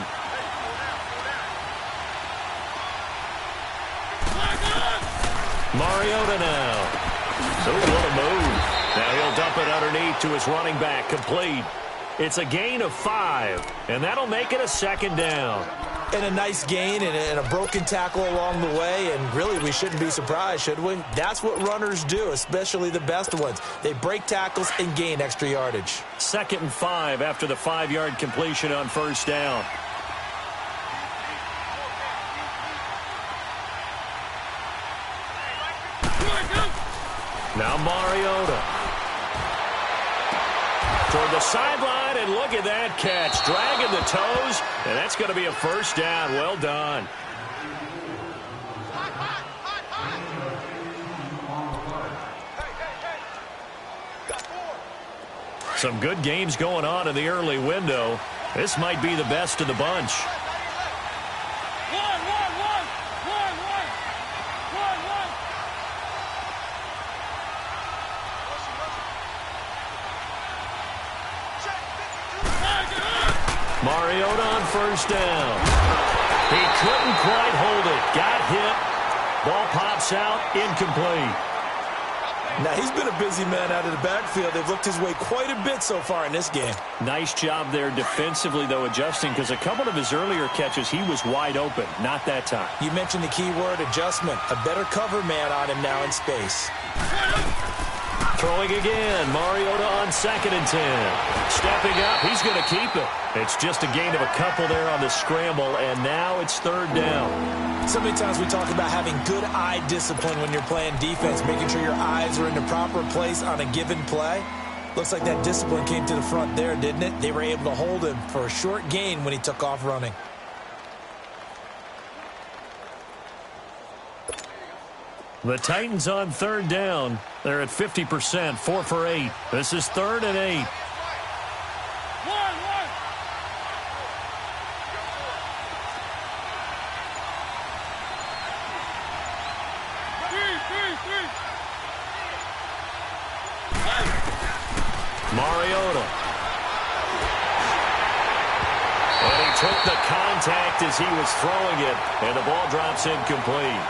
Mariota now. So what a move. Now he'll dump it underneath to his running back, complete. It's a gain of 5, and that'll make it a 2nd down. And a nice gain and a broken tackle along the way, and really we shouldn't be surprised, should we? That's what runners do, especially the best ones. They break tackles and gain extra yardage. 2nd and 5 after the 5-yard completion on 1st down. Now Mariota. Toward the sideline, and look at that catch. Dragging the toes, and that's going to be a 1st down. Well done. Some good games going on in the early window. This might be the best of the bunch. Mariota on 1st down. He couldn't quite hold it. Got hit. Ball pops out. Incomplete. Now, he's been a busy man out of the backfield. They've looked his way quite a bit so far in this game. Nice job there defensively, though, adjusting, because a couple of his earlier catches, he was wide open. Not that time. You mentioned the key word, adjustment. A better cover man on him now in space. Throwing again. Mariota on 2nd and 10. Stepping up. He's going to keep it. It's just a gain of a couple there on the scramble, and now it's 3rd down. So many times we talk about having good eye discipline when you're playing defense, making sure your eyes are in the proper place on a given play. Looks like that discipline came to the front there, didn't it? They were able to hold him for a short gain when he took off running. The Titans on 3rd down. They're at 50%, 4 for 8. This is 3rd and 8. Mariota. And he took the contact as he was throwing it, and the ball drops incomplete.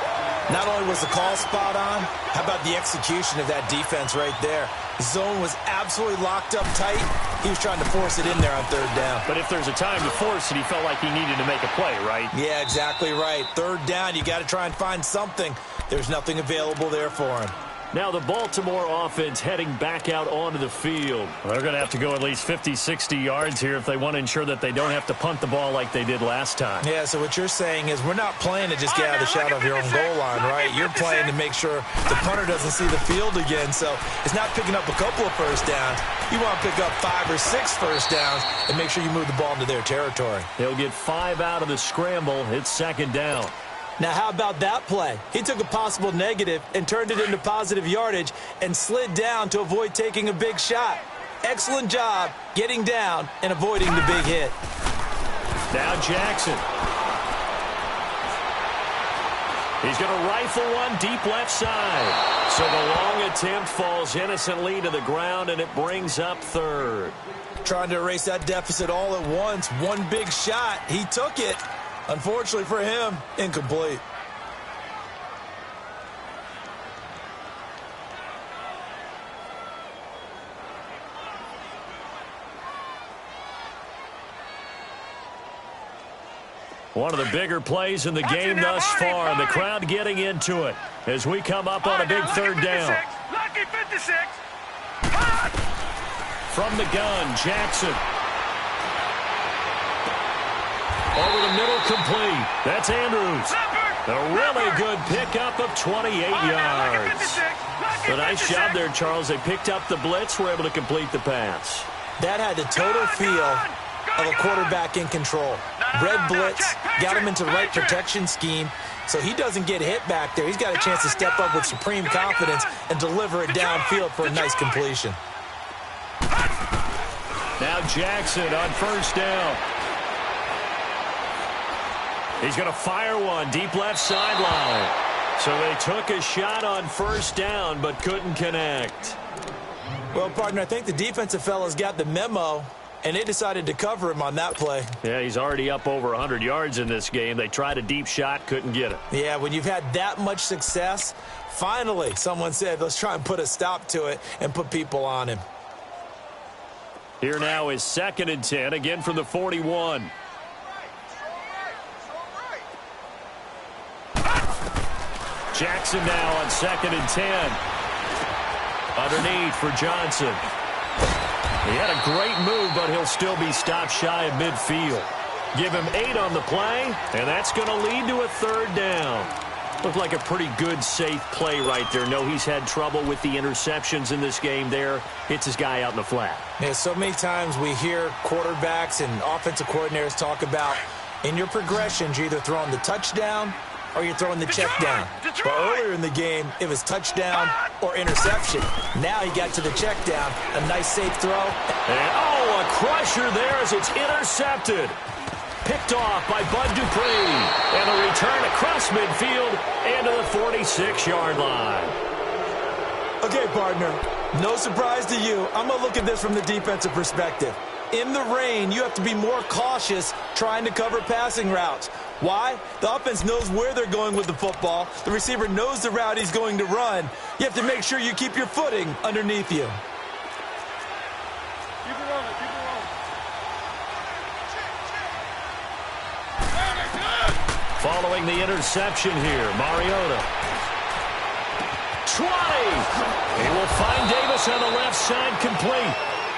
Not only was the call spot on, how about the execution of that defense right there? The zone was absolutely locked up tight. He was trying to force it in there on 3rd down. But if there's a time to force it, he felt like he needed to make a play, right? Yeah, exactly right. 3rd down, you got to try and find something. There's nothing available there for him. Now the Baltimore offense heading back out onto the field. They're going to have to go at least 50, 60 yards here if they want to ensure that they don't have to punt the ball like they did last time. Yeah, so what you're saying is we're not playing to just get out of the shot of your own goal line, right? You're playing to make sure the punter doesn't see the field again. So it's not picking up a couple of 1st downs. You want to pick up 5 or 6 1st downs and make sure you move the ball into their territory. They'll get 5 out of the scramble. It's 2nd down. Now, how about that play? He took a possible negative and turned it into positive yardage and slid down to avoid taking a big shot. Excellent job getting down and avoiding the big hit. Now Jackson. He's going to rifle one deep left side. So the long attempt falls innocently to the ground, and it brings up 3rd. Trying to erase that deficit all at once. One big shot. He took it. Unfortunately for him, incomplete. One of the bigger plays in the game thus far. The crowd getting into it as we come up on a big 3rd down. Lucky 56. From the gun, Jackson. Over the middle, complete. That's Andrews. A really good pickup of 28 yards. A nice job there, Charles. They picked up the blitz, were able to complete the pass. That had the total feel of a quarterback in control. Red blitz, got him into the right protection scheme, so he doesn't get hit back there. He's got a chance to step up with supreme confidence and deliver it downfield for a nice completion. Now Jackson on first down. He's going to fire one deep left sideline. So they took a shot on first down but couldn't connect. Well, partner, I think the defensive fellas got the memo, and they decided to cover him on that play. Yeah, he's already up over 100 yards in this game. They tried a deep shot, couldn't get it. Yeah, when you've had that much success, finally someone said, let's try and put a stop to it and put people on him. Here now is 2nd and 10, again from the 41. Jackson now on 2nd and 10. Underneath for Johnson. He had a great move, but he'll still be stopped shy of midfield. Give him 8 on the play, and that's going to lead to a 3rd down. Looked like a pretty good, safe play right there. No, he's had trouble with the interceptions in this game there. Hits his guy out in the flat. Yeah, so many times we hear quarterbacks and offensive coordinators talk about in your progressions, you're either throwing the touchdown or you're throwing the check down. But earlier in the game, it was touchdown or interception. Now he got to the check down. A nice safe throw. And, oh, a crusher there as it's intercepted. Picked off by Bud Dupree. And a return across midfield and to the 46-yard line. Okay, partner, no surprise to you. I'm going to look at this from the defensive perspective. In the rain, you have to be more cautious trying to cover passing routes. Why? The offense knows where they're going with the football. The receiver knows the route he's going to run. You have to make sure you keep your footing underneath you. Keep it rolling, keep it rolling. Following the interception here, Mariota. 20! He will find Davis on the left side, complete.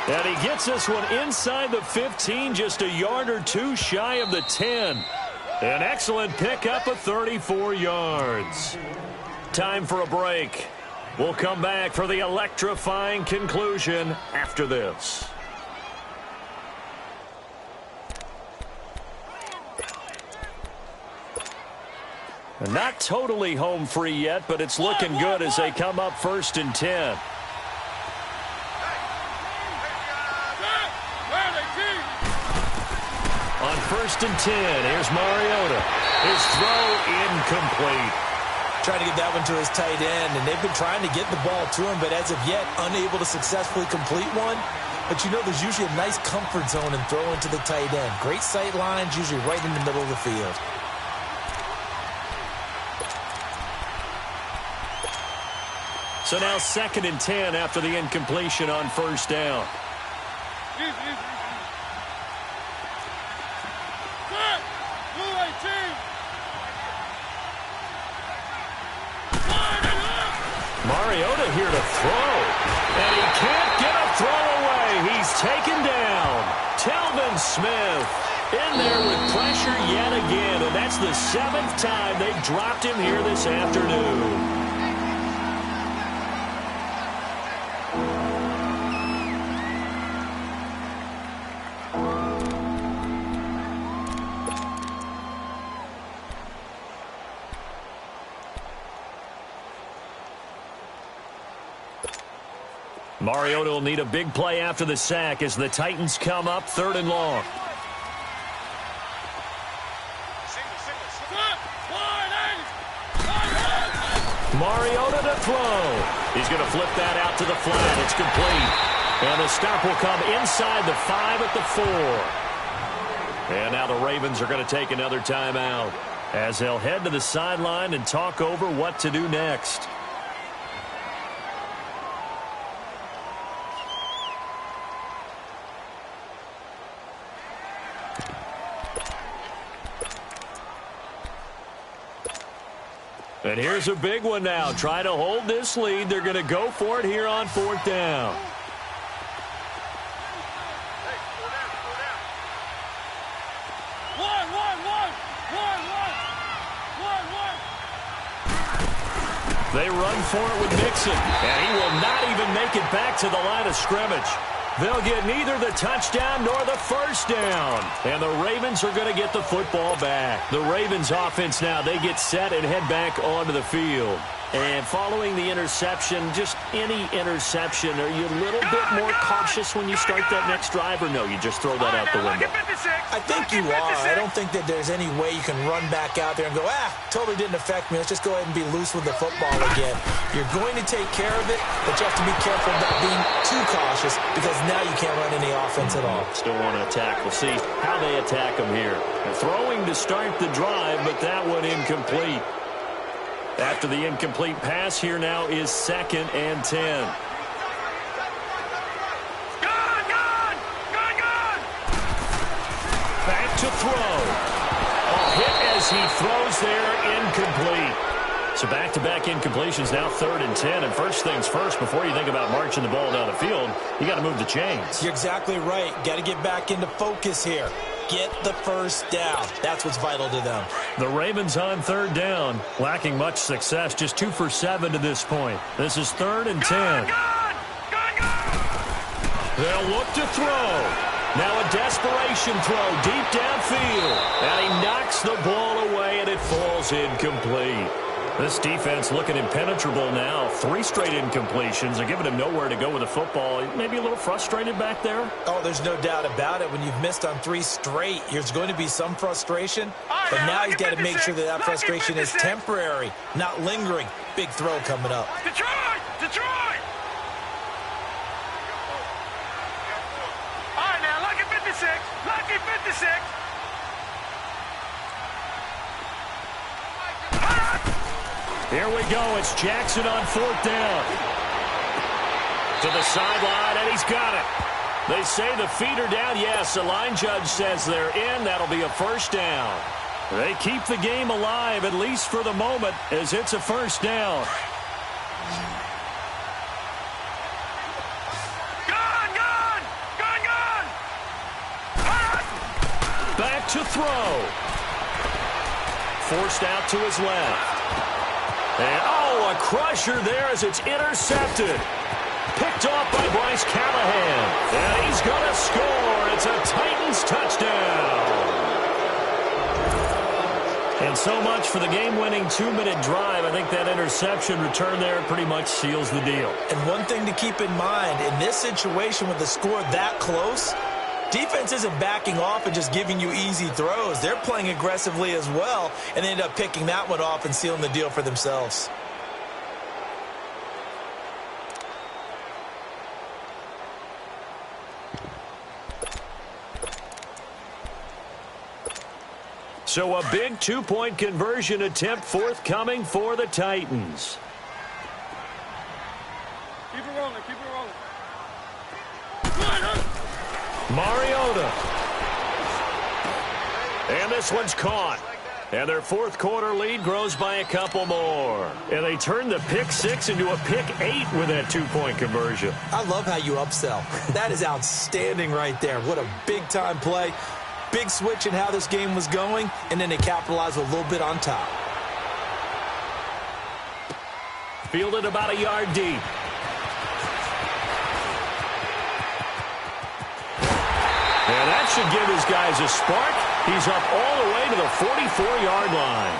And he gets this one inside the 15, just a yard or two shy of the 10. An excellent pickup of 34 yards. Time for a break. We'll come back for the electrifying conclusion after this. Not totally home free yet, but it's looking good as they come up 1st and 10. On 1st and 10, here's Mariota. His throw incomplete. Trying to get that one to his tight end, and they've been trying to get the ball to him, but as of yet, unable to successfully complete one. But you know, there's usually a nice comfort zone in throwing to the tight end. Great sight lines, usually right in the middle of the field. So now 2nd and 10 after the incompletion on 1st down. Mariota here to throw. And he can't get a throw away. He's taken down. Telvin Smith in there with pressure yet again. And that's the 7th time they've dropped him here this afternoon. Mariota will need a big play after the sack as the Titans come up 3rd and long. Mariota to throw. He's going to flip that out to the flat. It's complete. And the stop will come inside the 5 at the 4. And now the Ravens are going to take another timeout as they'll head to the sideline and talk over what to do next. And here's a big one now. Try to hold this lead. They're going to go for it here on 4th down. One. They run for it with Mixon, and he will not even make it back to the line of scrimmage. They'll get neither the touchdown nor the first down. And the Ravens are going to get the football back. The Ravens offense now, they get set and head back onto the field. And following the interception, just any interception, are you a little bit more cautious when you start that next drive, or no, you just throw that out the window? I think you are. I don't think that there's any way you can run back out there and go, totally didn't affect me. Let's just go ahead and be loose with the football again. You're going to take care of it, but you have to be careful about being too cautious because now you can't run any offense at all. Still want to attack. We'll see how they attack them here. They're throwing to start the drive, but that one incomplete. After the incomplete pass, here now is 2nd and 10. Gone! Back to throw. A hit as he throws there, incomplete. So back-to-back incompletions, now 3rd and 10. And first things first, before you think about marching the ball down the field, you got to move the chains. You're exactly right. Got to get back into focus here. Get the first down. That's what's vital to them. The Ravens on 3rd down, lacking much success, just 2 for 7 to this point. This is 3rd and 10. They'll look to throw. Now a desperation throw deep downfield. And he knocks the ball away, and it falls incomplete. This defense looking impenetrable now. 3 straight incompletions. They're giving him nowhere to go with the football. Maybe a little frustrated back there? Oh, there's no doubt about it. When you've missed on 3 straight, there's going to be some frustration. But now he's got to make sure that frustration is temporary, not lingering. Big throw coming up. Detroit! All right, now, lucky 56. Here we go. It's Jackson on 4th down. To the sideline, and he's got it. They say the feet are down. Yes, the line judge says they're in. That'll be a first down. They keep the game alive, at least for the moment, as it's a first down. Gone! Back to throw. Forced out to his left. And, a crusher there as it's intercepted. Picked off by Bryce Callahan. And he's going to score. It's a Titans touchdown. And so much for the game-winning 2-minute drive. I think that interception return there pretty much seals the deal. And one thing to keep in mind, in this situation with the score that close, defense isn't backing off and just giving you easy throws. They're playing aggressively as well, and they end up picking that one off and sealing the deal for themselves. So a big 2-point conversion attempt forthcoming for the Titans. Keep it rolling. Mariota. And this one's caught. And their 4th quarter lead grows by a couple more. And they turn the pick 6 into a pick 8 with that 2-point conversion. I love how you upsell. That is outstanding right there. What a big-time play. Big switch in how this game was going, and then they capitalized a little bit on top. Fielded about a yard deep. And that should give his guys a spark. He's up all the way to the 44-yard line.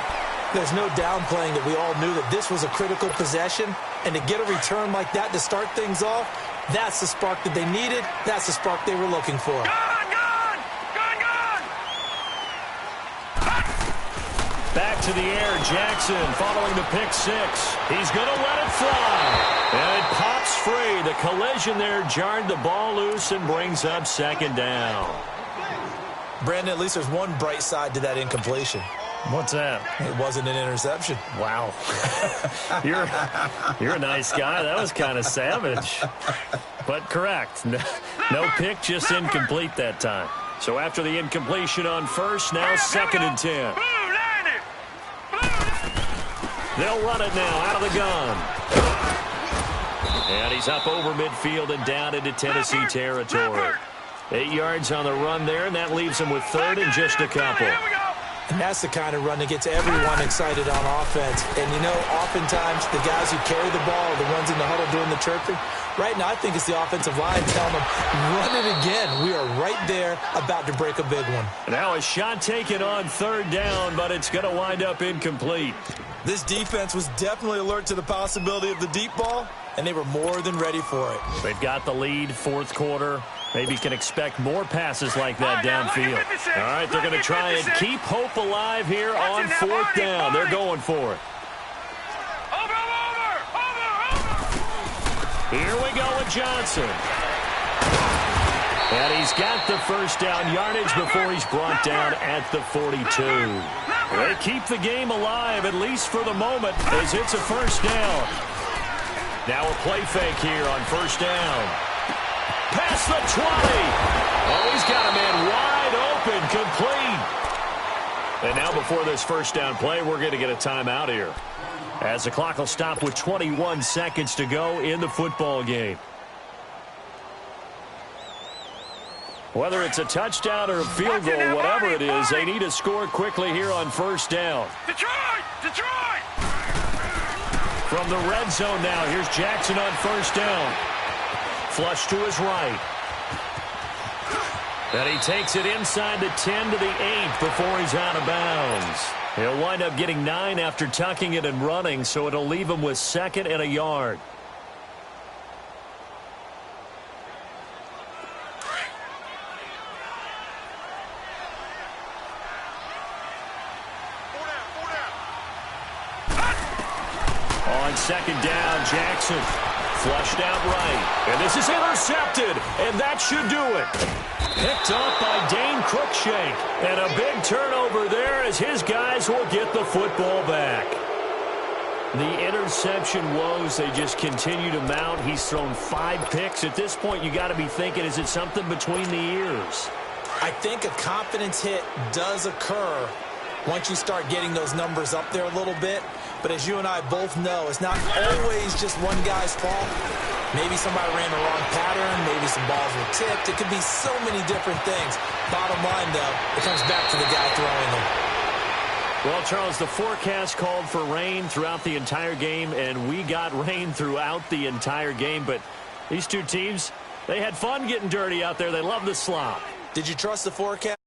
There's no downplaying that we all knew that this was a critical possession, and to get a return like that to start things off, that's the spark that they needed. That's the spark they were looking for. Back to the air, Jackson following the pick 6. He's going to let it fly. And it pops free. The collision there jarred the ball loose and brings up 2nd down. Brandon, at least there's one bright side to that incompletion. What's that? It wasn't an interception. Wow. You're a nice guy. That was kind of savage. But correct. No pick, just incomplete that time. So after the incompletion on 1st, now 2nd and 10. They'll run it now out of the gun. And he's up over midfield and down into Tennessee territory. 8 yards on the run there, and that leaves him with 3rd and just a couple. And that's the kind of run that gets everyone excited on offense. And, you know, oftentimes the guys who carry the ball are the ones in the huddle doing the chirping. Right now, I think it's the offensive line telling them, run it again. We are right there about to break a big one. Now a shot taken on third down, but it's going to wind up incomplete. This defense was definitely alert to the possibility of the deep ball, and they were more than ready for it. They've got the lead, fourth quarter. Maybe can expect more passes like that downfield. All right, they're going to try and keep hope alive here on fourth down. They're going for it. Here we go with Johnson. And he's got the first down yardage before he's brought down at the 42. They keep the game alive, at least for the moment, as it's a first down. Now a play fake here on first down. Past the 20. Oh, he's got a man wide open, complete. And now before this first down play, we're going to get a timeout here, as the clock will stop with 21 seconds to go in the football game. Whether it's a touchdown or a field goal, whatever it is, they need to score quickly here on first down. Detroit! Detroit! From the red zone now, here's Jackson on first down. Flush to his right. And he takes it inside the 10 to the 8 before he's out of bounds. He'll wind up getting 9 after tucking it and running, so it'll leave him with second and a yard. On second down, Jackson flushed out right. And this is intercepted, and that should do it. Picked up by Dane Cruikshank. And a big turnover there as his guys will get the football back. The interception woes, they just continue to mount. He's thrown 5 picks. At this point, you got to be thinking, is it something between the ears? I think a confidence hit does occur once you start getting those numbers up there a little bit. But as you and I both know, it's not always just one guy's fault. Maybe somebody ran the wrong pattern. Maybe some balls were tipped. It could be so many different things. Bottom line, though, it comes back to the guy throwing them. Well, Charles, the forecast called for rain throughout the entire game, and we got rain throughout the entire game. But these two teams, they had fun getting dirty out there. They love the slop. Did you trust the forecast?